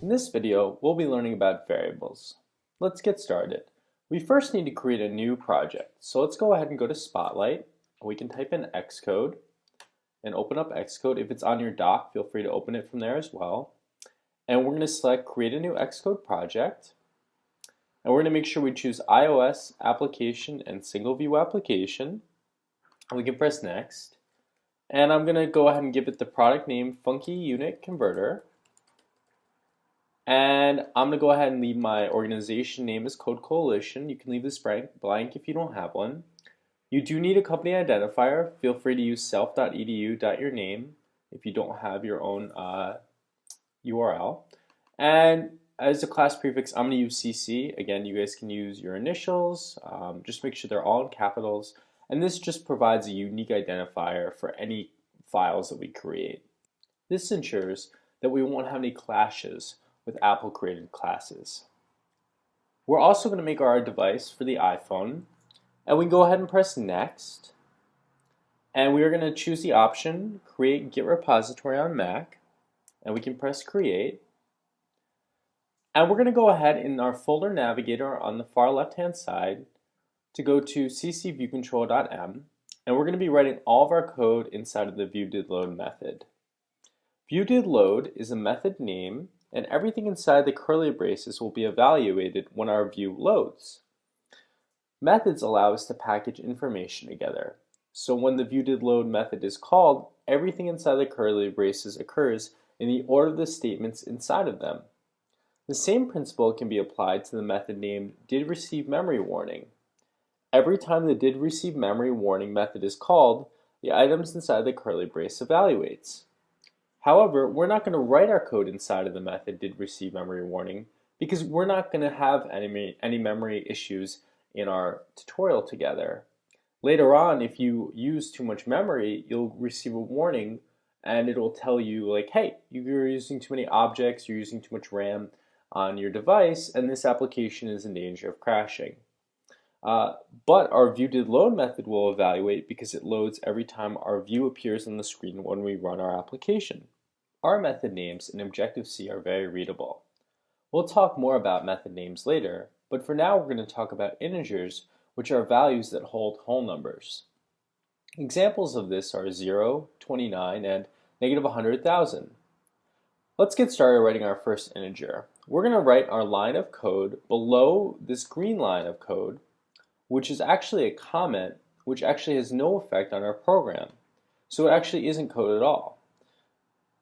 In this video, we'll be learning about variables. Let's get started. We first need to create a new project. So let's go ahead and go to Spotlight. We can type in Xcode and open up Xcode. If it's on your dock, feel free to open it from there as well. And we're going to select Create a New Xcode Project. And we're going to make sure we choose iOS Application and Single View Application. And we can press Next. And I'm going to go ahead and give it the product name Funky Unit Converter. And I'm going to go ahead and leave my organization name as Code Coalition. You can leave this blank if you don't have one. You do need a company identifier. Feel free to use self.edu.yourname if you don't have your own URL. And as a class prefix, I'm going to use CC. Again, you guys can use your initials. Just make sure they're all in capitals. And this just provides a unique identifier for any files that we create. This ensures that we won't have any clashes with Apple created classes. We're also going to make our device for the iPhone, and we go ahead and press Next, and we are going to choose the option Create Git Repository on Mac, and we can press Create, and we're going to go ahead in our folder navigator on the far left hand side to go to ccviewcontrol.m, and we're going to be writing all of our code inside of the viewDidLoad method. ViewDidLoad is a method name, and everything inside the curly braces will be evaluated when our view loads. Methods allow us to package information together. So when the viewDidLoad method is called, everything inside the curly braces occurs in the order of the statements inside of them. The same principle can be applied to the method named didReceiveMemoryWarning. Every time the didReceiveMemoryWarning method is called, the items inside the curly brace evaluates. However, we're not going to write our code inside of the method didReceiveMemoryWarning because we're not going to have any memory issues in our tutorial together. Later on, if you use too much memory, you'll receive a warning and it'll tell you like, hey, you're using too many objects, you're using too much RAM on your device, and this application is in danger of crashing. But our viewDidLoad method will evaluate because it loads every time our view appears on the screen when we run our application. Our method names in Objective-C are very readable. We'll talk more about method names later, but for now we're going to talk about integers, which are values that hold whole numbers. Examples of this are 0, 29, and negative 100,000. Let's get started writing our first integer. We're going to write our line of code below this green line of code, which is actually a comment, which actually has no effect on our program. So it actually isn't code at all.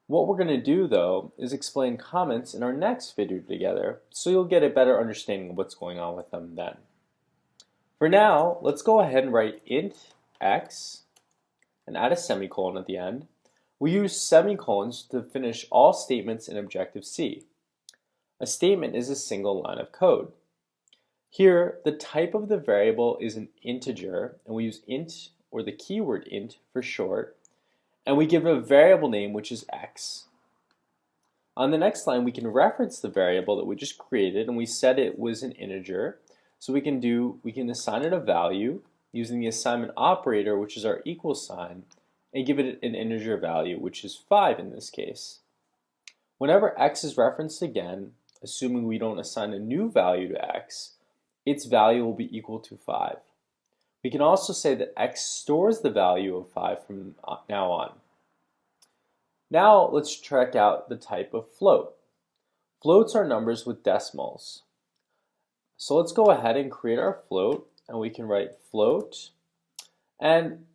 What we're going to do though is explain comments in our next video together, so you'll get a better understanding of what's going on with them then. For now, let's go ahead and write int x and add a semicolon at the end. We use semicolons to finish all statements in Objective-C. A statement is a single line of code. Here, the type of the variable is an integer, and we use int, or the keyword int for short, and we give it a variable name which is x. On the next line, we can reference the variable that we just created, and we said it was an integer, so we can assign it a value using the assignment operator, which is our equal sign, and give it an integer value, which is 5 in this case. Whenever x is referenced again, assuming we don't assign a new value to x, its value will be equal to 5. We can also say that x stores the value of 5 from now on. Now let's check out the type of float. Floats are numbers with decimals. So let's go ahead and create our float, and we can write float. And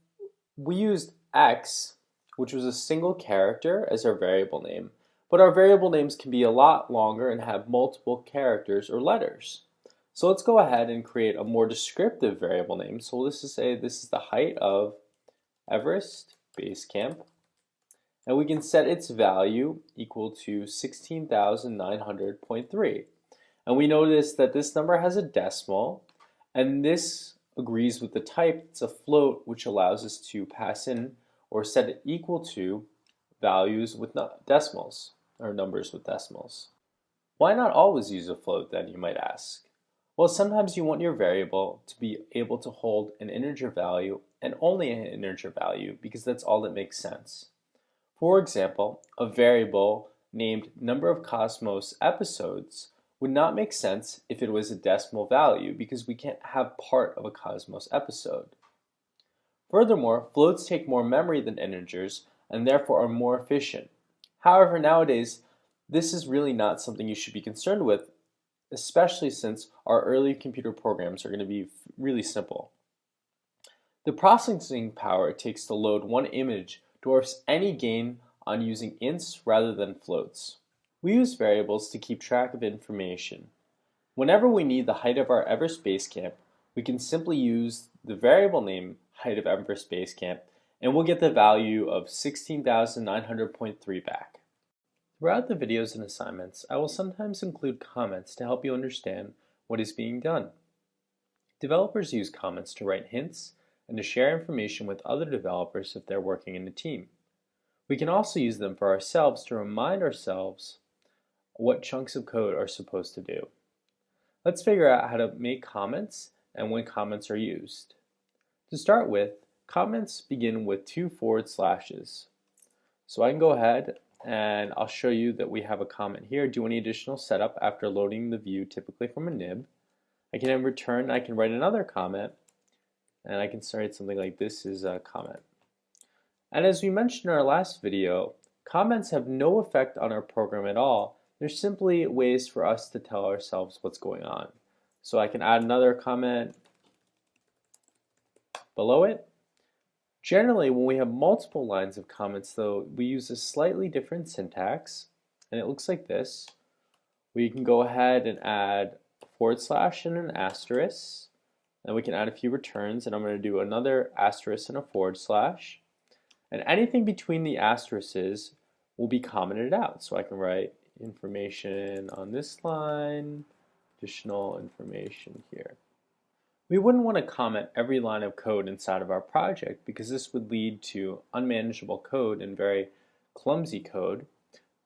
we used x, which was a single character, as our variable name. But our variable names can be a lot longer and have multiple characters or letters. So let's go ahead and create a more descriptive variable name. So let's just say this is the height of Everest Base Camp. And we can set its value equal to 16,900.3. And we notice that this number has a decimal, and this agrees with the type. It's a float, which allows us to pass in or set it equal to values with decimals, or numbers with decimals. Why not always use a float then, you might ask? Well, sometimes you want your variable to be able to hold an integer value and only an integer value because that's all that makes sense. For example, a variable named number of Cosmos episodes would not make sense if it was a decimal value because we can't have part of a Cosmos episode. Furthermore, floats take more memory than integers and therefore are more efficient. However, nowadays, this is really not something you should be concerned with, especially since our early computer programs are going to be really simple. The processing power it takes to load one image dwarfs any gain on using ints rather than floats. We use variables to keep track of information. Whenever we need the height of our Everest Base Camp, we can simply use the variable name height of Everest Base Camp and we'll get the value of 16,900.3 back. Throughout the videos and assignments, I will sometimes include comments to help you understand what is being done. Developers use comments to write hints and to share information with other developers if they're working in a team. We can also use them for ourselves to remind ourselves what chunks of code are supposed to do. Let's figure out how to make comments and when comments are used. To start with, comments begin with 2 forward slashes. So I can go ahead and I'll show you that we have a comment here. Do any additional setup after loading the view, typically from a nib. I can then return, I can write another comment, and I can write something like this is a comment. And as we mentioned in our last video, comments have no effect on our program at all. They're simply ways for us to tell ourselves what's going on. So I can add another comment below it. Generally, when we have multiple lines of comments, though, we use a slightly different syntax, and it looks like this. We can go ahead and add a forward slash and an asterisk, and we can add a few returns, and I'm going to do another asterisk and a forward slash. And anything between the asterisks will be commented out. So I can write information on this line, additional information here. We wouldn't want to comment every line of code inside of our project because this would lead to unmanageable code and very clumsy code.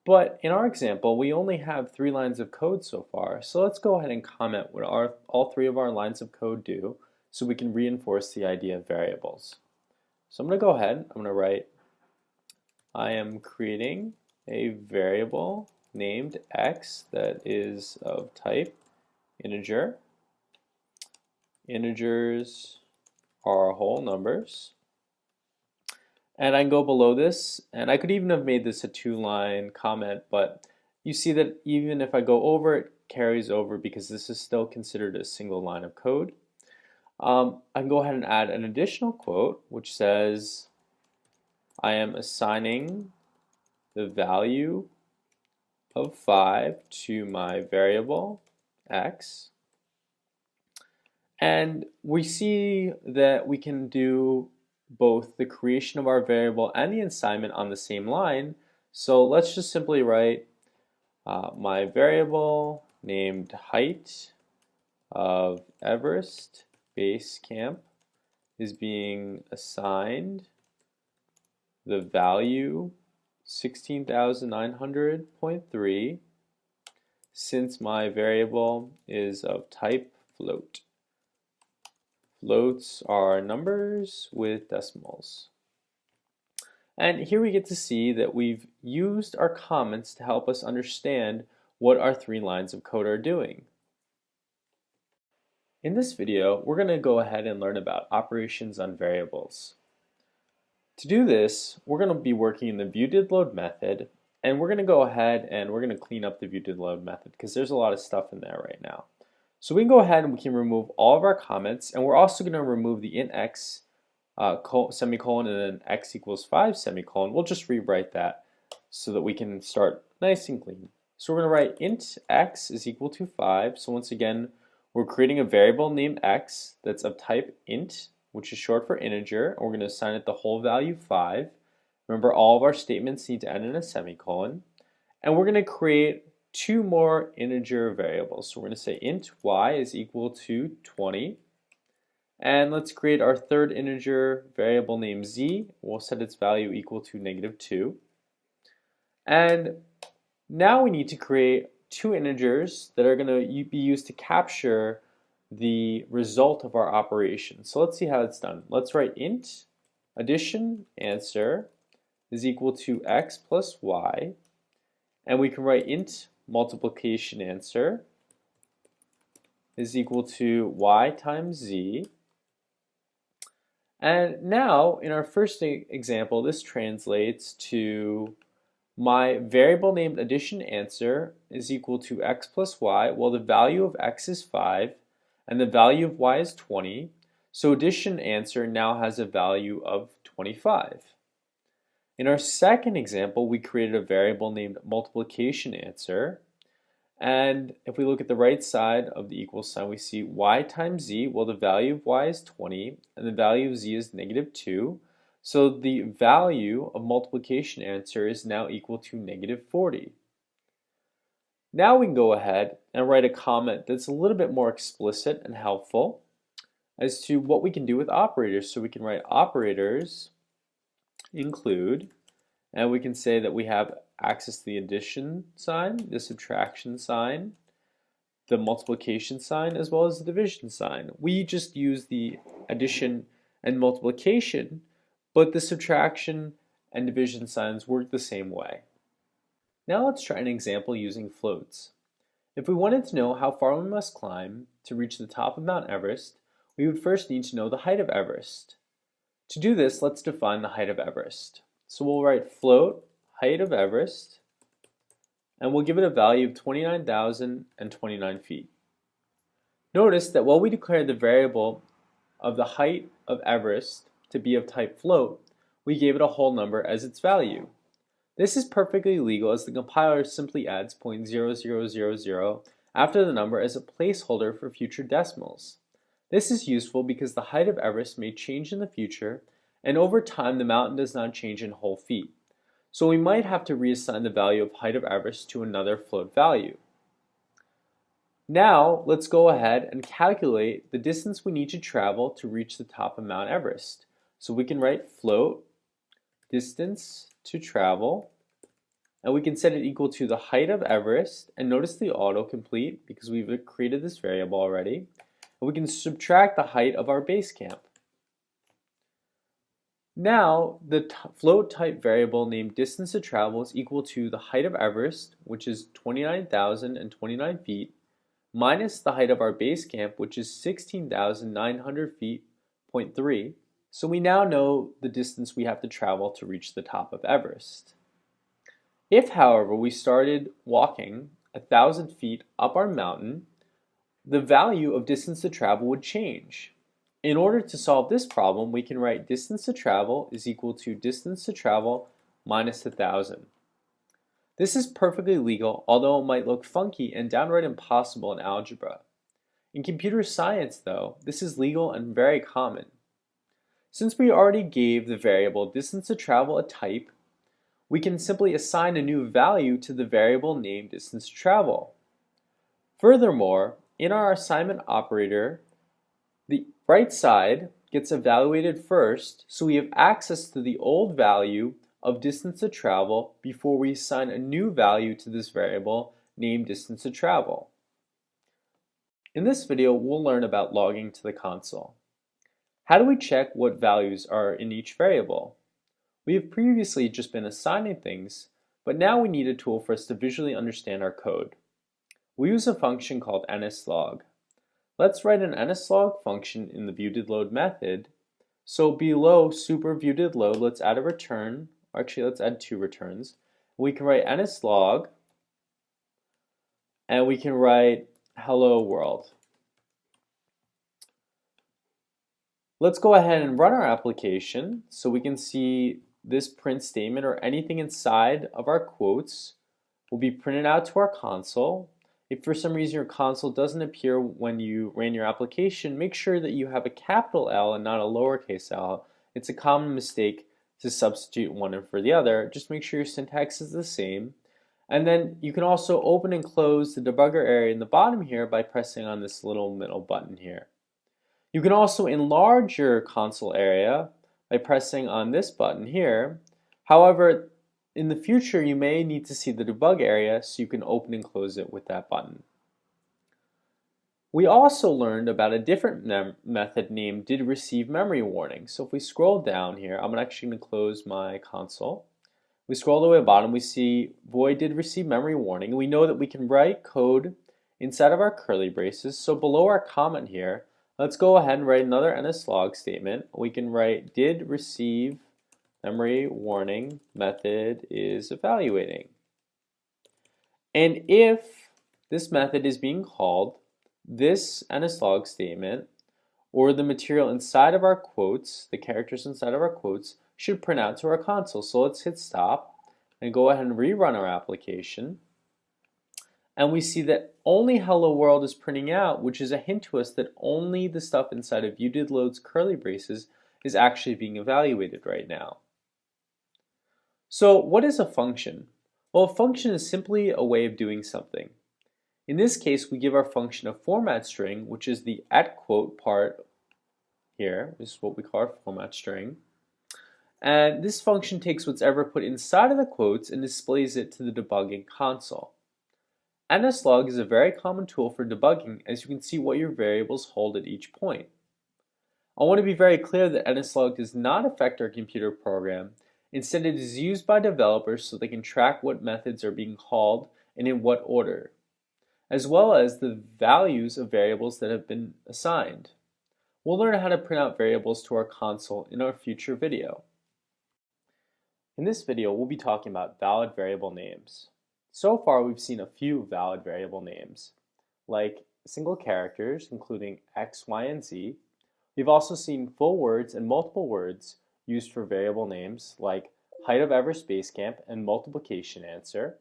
But in our example, we only have 3 lines of code so far, so let's go ahead and comment what all 3 of our lines of code do so we can reinforce the idea of variables. So I'm going to go ahead, I'm going to write, I am creating a variable named x that is of type integer. Integers are whole numbers. And I can go below this, and I could even have made this a 2-line comment, but you see that even if I go over, it carries over because this is still considered a single line of code. I can go ahead and add an additional quote which says, I am assigning the value of 5 to my variable x. And we see that we can do both the creation of our variable and the assignment on the same line. So let's just simply write my variable named height of Everest Base Camp is being assigned the value 16,900.3 since my variable is of type float. Floats are numbers with decimals. And here we get to see that we've used our comments to help us understand what our 3 lines of code are doing. In this video, we're going to go ahead and learn about operations on variables. To do this, we're going to be working in the viewDidLoad method, and we're going to go ahead and we're going to clean up the viewDidLoad method because there's a lot of stuff in there right now. So we can go ahead and we can remove all of our comments, and we're also going to remove the int x semicolon and then x equals 5 semicolon. We'll just rewrite that so that we can start nice and clean. So we're going to write int x is equal to 5. So once again, we're creating a variable named x that's of type int, which is short for integer, and we're going to assign it the whole value 5. Remember, all of our statements need to end in a semicolon. And we're going to create 2 more integer variables. So we're going to say int y is equal to 20. And let's create our third integer variable named z. We'll set its value equal to -2. And now we need to create 2 integers that are going to be used to capture the result of our operation. So let's see how it's done. Let's write int addition answer is equal to x plus y. and we can write int multiplication answer is equal to y times z. And now, in our first example, this translates to my variable named addition answer is equal to x plus y. Well, the value of x is 5, and the value of y is 20. So addition answer now has a value of 25. In our second example, we created a variable named multiplication answer. And if we look at the right side of the equal sign, we see y times z. Well, the value of y is 20, and the value of z is negative 2. So the value of multiplication answer is now equal to negative 40. Now we can go ahead and write a comment that's a little bit more explicit and helpful as to what we can do with operators. So we can write operators include, and we can say that we have access to the addition sign, the subtraction sign, the multiplication sign, as well as the division sign. We just use the addition and multiplication, but the subtraction and division signs work the same way. Now let's try an example using floats. If we wanted to know how far we must climb to reach the top of Mount Everest, we would first need to know the height of Everest. To do this, let's define the height of Everest. So we'll write float height of Everest, and we'll give it a value of 29,029 feet. Notice that while we declared the variable of the height of Everest to be of type float, we gave it a whole number as its value. This is perfectly legal as the compiler simply adds 0.0000 after the number as a placeholder for future decimals. This is useful because the height of Everest may change in the future, and over time the mountain does not change in whole feet. So we might have to reassign the value of height of Everest to another float value. Now let's go ahead and calculate the distance we need to travel to reach the top of Mount Everest. So we can write float distance to travel, and we can set it equal to the height of Everest, and notice the autocomplete because we've created this variable already, and we can subtract the height of our base camp. Now, the float type variable named distance to travel is equal to the height of Everest, which is 29,029 feet, minus the height of our base camp, which is 16,900 feet, 0.3. So we now know the distance we have to travel to reach the top of Everest. If, however, we started walking 1,000 feet up our mountain, the value of distance to travel would change. In order to solve this problem, we can write distance to travel is equal to distance to travel minus 1,000. This is perfectly legal, although it might look funky and downright impossible in algebra. In computer science, though, this is legal and very common. Since we already gave the variable distance to travel a type, we can simply assign a new value to the variable named distance to travel. Furthermore, in our assignment operator, the right side gets evaluated first, so we have access to the old value of distance to travel before we assign a new value to this variable named distance to travel. In this video, we'll learn about logging to the console. How do we check what values are in each variable? We have previously just been assigning things, but now we need a tool for us to visually understand our code. We use a function called nslog. Let's write an nslog function in the viewDidLoad method. So below super viewDidLoad, let's add a return, or actually let's add two returns. We can write nslog, and we can write hello world. Let's go ahead and run our application so we can see this print statement or anything inside of our quotes will be printed out to our console. If for some reason your console doesn't appear when you ran your application, make sure that you have a capital L and not a lowercase l. It's a common mistake to substitute one for the other. Just make sure your syntax is the same. And then you can also open and close the debugger area in the bottom here by pressing on this little middle button here. You can also enlarge your console area by pressing on this button here. However, in the future, you may need to see the debug area, so you can open and close it with that button. We also learned about a different method named didReceiveMemory warning. So if we scroll down here, I'm actually going to close my console. We scroll all the way to the bottom, we see void did receive memory warning, and we know that we can write code inside of our curly braces. So below our comment here, let's go ahead and write another nslog statement. We can write did receive memory warning, method is evaluating. And if this method is being called, this nslog statement or the material inside of our quotes, the characters inside of our quotes, should print out to our console. So let's hit stop and go ahead and rerun our application. And we see that only hello world is printing out, which is a hint to us that only the stuff inside of UDidLoad's curly braces is actually being evaluated right now. So what is a function? Well, a function is simply a way of doing something. In this case, we give our function a format string, which is the @quote part here. This is what we call our format string. And this function takes what's ever put inside of the quotes and displays it to the debugging console. nslog is a very common tool for debugging, as you can see what your variables hold at each point. I want to be very clear that nslog does not affect our computer program. Instead, it is used by developers so they can track what methods are being called and in what order, as well as the values of variables that have been assigned. We'll learn how to print out variables to our console in our future video. In this video, we'll be talking about valid variable names. So far, we've seen a few valid variable names, like single characters, including X, Y, and Z. We've also seen full words and multiple words used for variable names, like height of Everest Base Camp and multiplication answer.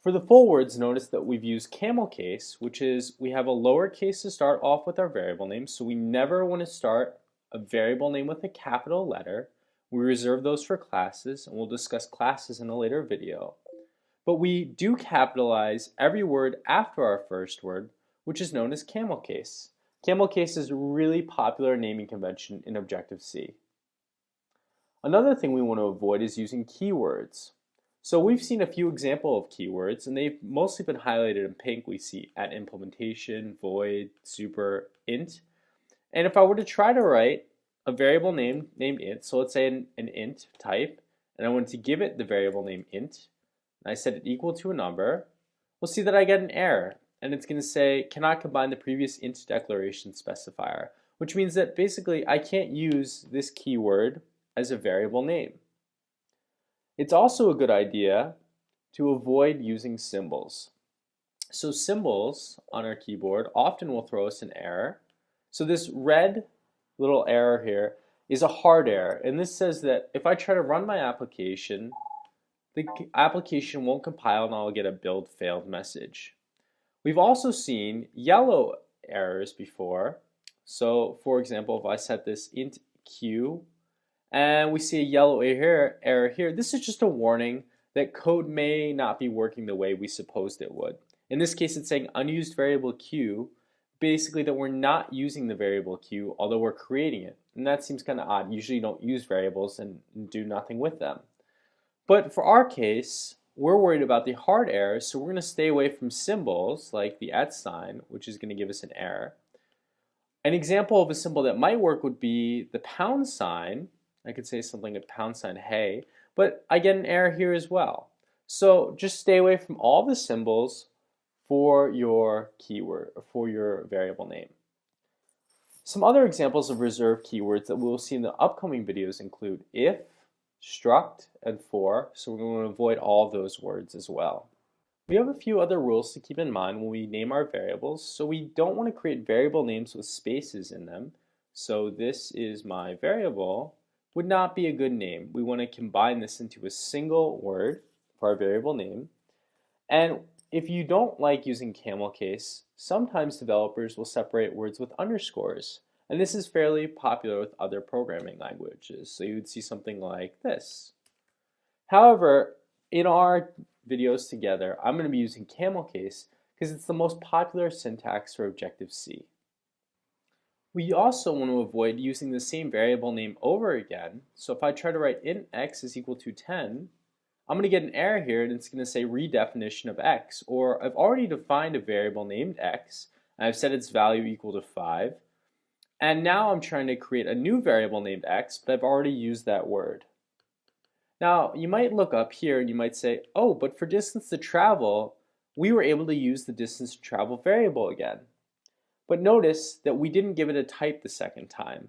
For the full words, notice that we've used camel case, which is we have a lowercase to start off with our variable name, so we never want to start a variable name with a capital letter. We reserve those for classes, and we'll discuss classes in a later video. But we do capitalize every word after our first word, which is known as camel case. Camel case is a really popular naming convention in Objective-C. Another thing we want to avoid is using keywords. So we've seen a few examples of keywords, and they've mostly been highlighted in pink. We see at implementation, void, super, int. And if I were to try to write a variable name named int, so let's say an int type, and I wanted to give it the variable name int, and I set it equal to a number, we'll see that I get an error. And it's going to say, cannot combine the previous int declaration specifier, which means that basically I can't use this keyword as a variable name. It's also a good idea to avoid using symbols. So symbols on our keyboard often will throw us an error. So this red little error here is a hard error, and this says that if I try to run my application, the application won't compile and I'll get a build failed message. We've also seen yellow errors before. So for example, if I set this int q and we see a yellow error here, this is just a warning that code may not be working the way we supposed it would. In this case, it's saying unused variable q, basically that we're not using the variable q, although we're creating it. And that seems kind of odd. Usually you don't use variables and do nothing with them. But for our case, we're worried about the hard errors, so we're going to stay away from symbols like the @ sign, which is going to give us an error. An example of a symbol that might work would be the pound sign. I could say something like pound sign hey, but I get an error here as well. So just stay away from all the symbols for your keyword, or for your variable name. Some other examples of reserved keywords that we'll see in the upcoming videos include if, struct, and for, so we're going to avoid all of those words as well. We have a few other rules to keep in mind when we name our variables. So we don't want to create variable names with spaces in them. So this is my variable would not be a good name. We want to combine this into a single word for our variable name. And if you don't like using camel case, sometimes developers will separate words with underscores. And this is fairly popular with other programming languages. So you would see something like this. However, in our videos together, I'm going to be using camel case because it's the most popular syntax for Objective-C. We also want to avoid using the same variable name over again. So if I try to write int x is equal to 10, I'm going to get an error here and it's going to say redefinition of x. Or I've already defined a variable named x, and I've set its value equal to 5. And now I'm trying to create a new variable named x, but I've already used that word. Now, you might look up here and you might say, oh, but for distance to travel, we were able to use the distance to travel variable again. But notice that we didn't give it a type the second time.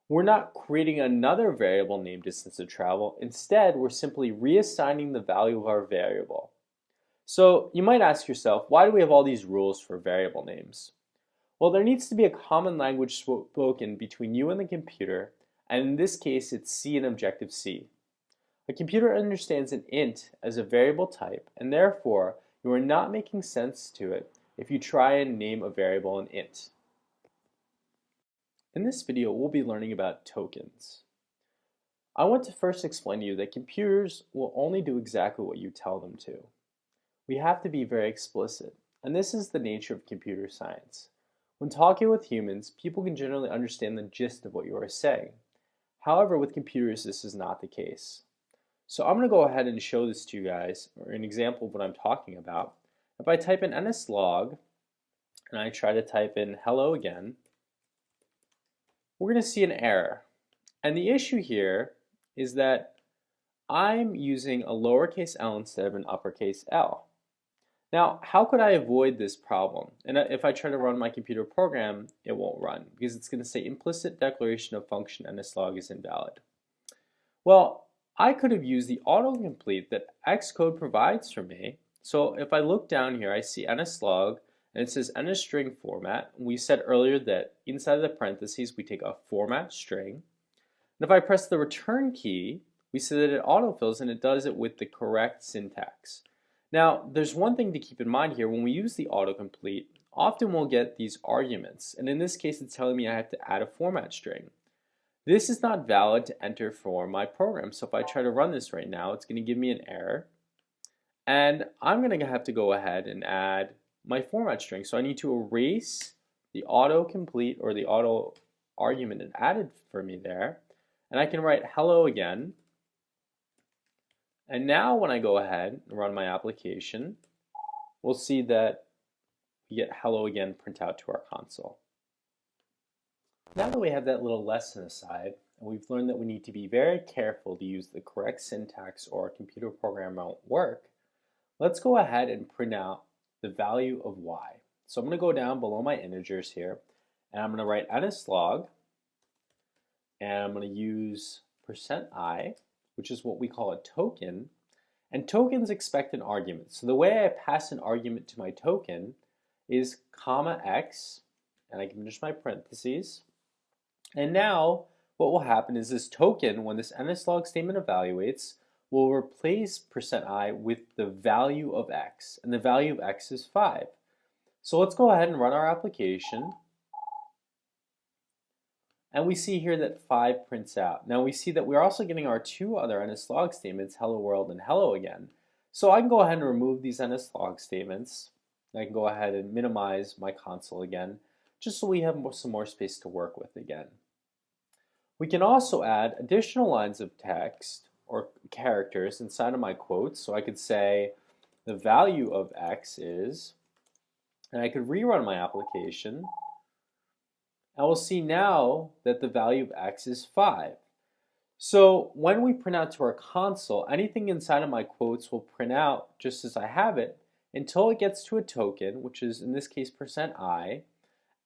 We're not creating another variable named distance to travel. Instead, we're simply reassigning the value of our variable. So you might ask yourself, why do we have all these rules for variable names? Well, there needs to be a common language spoken between you and the computer, and in this case, it's C and Objective-C. A computer understands an int as a variable type, and therefore, you are not making sense to it if you try and name a variable an int. In this video, we'll be learning about tokens. I want to first explain to you that computers will only do exactly what you tell them to. We have to be very explicit, and this is the nature of computer science. When talking with humans, people can generally understand the gist of what you are saying. However, with computers, this is not the case. So I'm going to go ahead and show this to you guys, or an example of what I'm talking about. If I type in nslog, and I try to type in hello again, we're going to see an error. And the issue here is that I'm using a lowercase l instead of an uppercase L. Now, how could I avoid this problem? And if I try to run my computer program, it won't run because it's going to say implicit declaration of function nslog is invalid. Well, I could have used the autocomplete that Xcode provides for me. So if I look down here, I see nslog, and it says NSString format. We said earlier that inside of the parentheses, we take a format string. And if I press the return key, we see that it autofills and it does it with the correct syntax. Now, there's one thing to keep in mind here. When we use the autocomplete, often we'll get these arguments. And in this case, it's telling me I have to add a format string. This is not valid to enter for my program. So if I try to run this right now, it's going to give me an error. And I'm going to have to go ahead and add my format string. So I need to erase the autocomplete or the auto argument it added for me there. And I can write hello again. And now when I go ahead and run my application, we'll see that we get hello again print out to our console. Now that we have that little lesson aside, and we've learned that we need to be very careful to use the correct syntax or our computer program won't work, let's go ahead and print out the value of y. So I'm going to go down below my integers here, and I'm going to write nslog, and I'm going to use %i, which is what we call a token, and tokens expect an argument. So the way I pass an argument to my token is comma x, and I can finish my parentheses, and now what will happen is this token, when this nslog statement evaluates, will replace %i with the value of x, and the value of x is 5. So let's go ahead and run our application, and we see here that 5 prints out. Now we see that we're also getting our two other nslog statements, hello world and hello again. So I can go ahead and remove these nslog statements. I can go ahead and minimize my console again, just so we have some more space to work with again. We can also add additional lines of text or characters inside of my quotes. So I could say the value of x is, and I could rerun my application, and we'll see now that the value of x is 5. So when we print out to our console, anything inside of my quotes will print out just as I have it until it gets to a token, which is in this case %i,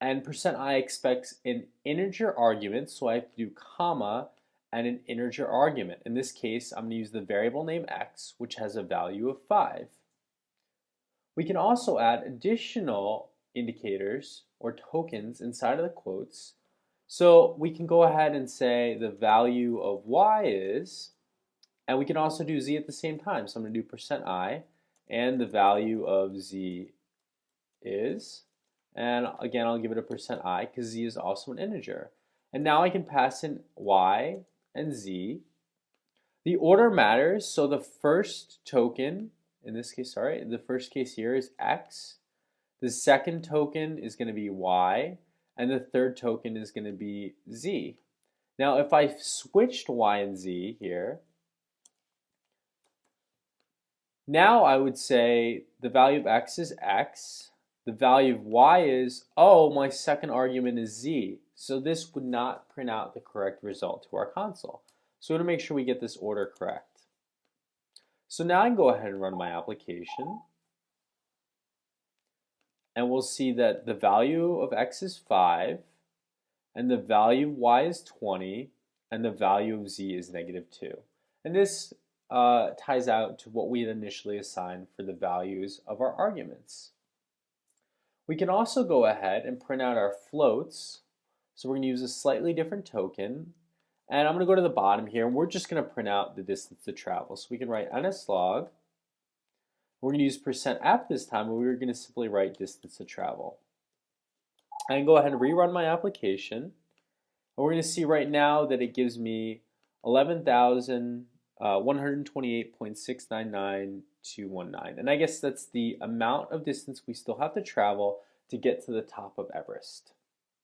and %i expects an integer argument, so I have to do comma and an integer argument. In this case, I'm going to use the variable name x, which has a value of 5. We can also add additional indicators or tokens inside of the quotes. So we can go ahead and say the value of y is, and we can also do z at the same time. So I'm going to do %i, and the value of z is, and again I'll give it a %i because z is also an integer. And now I can pass in y and z. The order matters, so the first token, in this case, the first case here is x. The second token is going to be y, and the third token is going to be z. Now if I switched y and z here, now I would say the value of x is x, the value of y is, oh, my second argument is z. So this would not print out the correct result to our console. So we want to make sure we get this order correct. So now I can go ahead and run my application. And we'll see that the value of x is 5, and the value of y is 20, and the value of z is -2. And this ties out to what we had initially assigned for the values of our arguments. We can also go ahead and print out our floats. So we're going to use a slightly different token. And I'm going to go to the bottom here, and we're just going to print out the distance to travel. So we can write nslog. We're going to use %f this time, and we're going to simply write distance to travel. I can go ahead and rerun my application. And we're going to see right now that it gives me 11,128.699219. And I guess that's the amount of distance we still have to travel to get to the top of Everest.